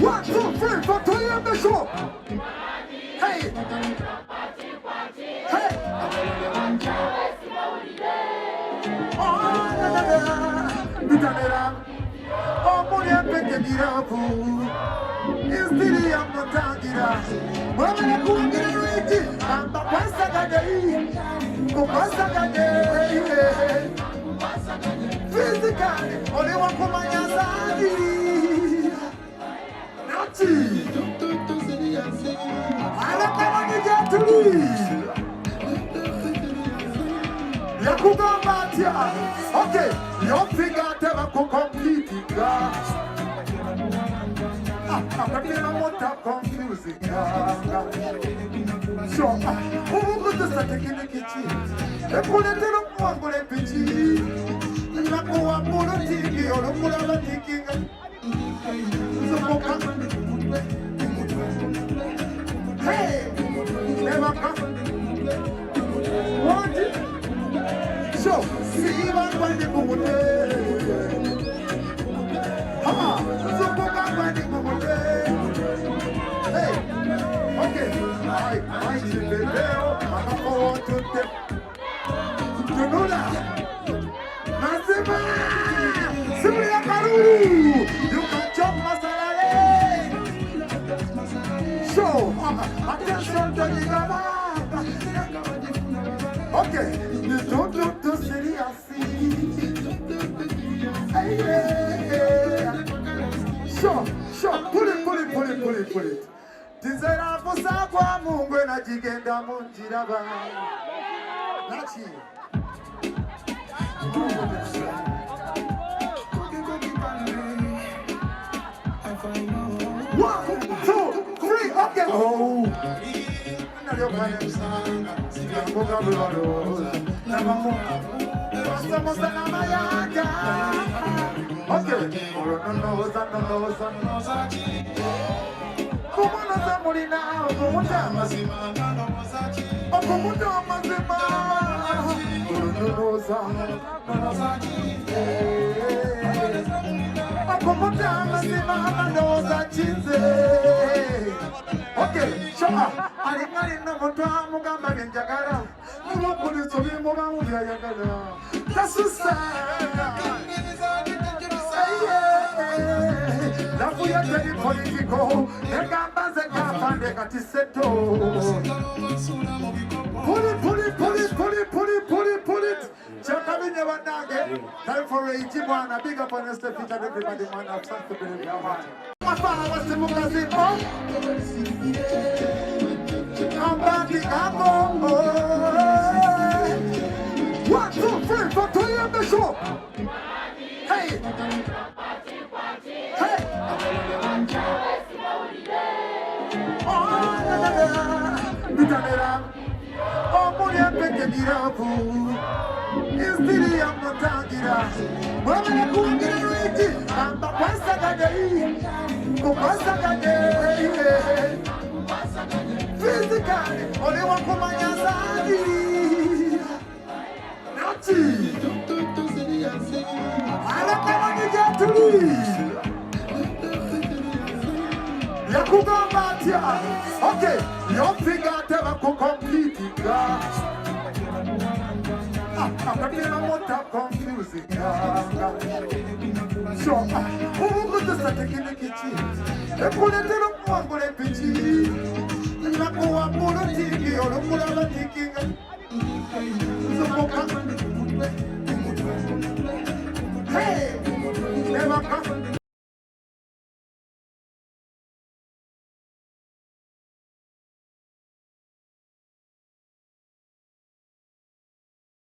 One, two, three, four, three, and the show. Hey! Hey! Oh, la la la! Bitanera! Oh, Monia Pekanira, Istiri Amatangira. Mama Kungira Riti, and the Pasagade, Kupasagade. Physically, only one for my Yazadi. Nachi! I don't know what you get to leave. Yakuga Matia. Okay, your figure never could complete it. I'm confusing. So, who would the start taking the kitchen? They put it in one for a pitchy. And not go up on a TV or a Mula taking. Hey, never come. What? So, see what when the moon. Hey, okay, I see the bell. I'm going to know that. Nasima, Surya Karu, you can jump Masala. So, attention to the Gaba. Okay, you don't look too serious. Sure, pull it. Tizera kusakwa Mungu na jigenda munjiraba. Nachi. 1, 2, 3, okay. Oh. Okay. Okay, show up. I didn't know what I'm going to Jagara. You won't put it to me more than Jagara. That's so sad. We are very political. The Gambas and Gapan, they got to settle. Pull it. Check out in your nugget. Time for a Jimana. Big up on the step and everybody man have something to do. My father was the Mugazin. I'm back in Gabo. 1, 2, 3, 4, 3 on the show. Hey! Hey! Oh, la la la! Bitanera! Oh, Monia Pekanira, Istiri Amatangira. Mama Kungira Riti, and the Pasagade, Kupasagade. Physically, only one for my Yazadi. Nachi! I don't know what you get to leave. Yakuga Matia. Okay, your figure never could complete it. I'm confusing. So, who would the start taking the kitchen? They put it in one for a pitchy. And not go up on a TV or a Mula taking.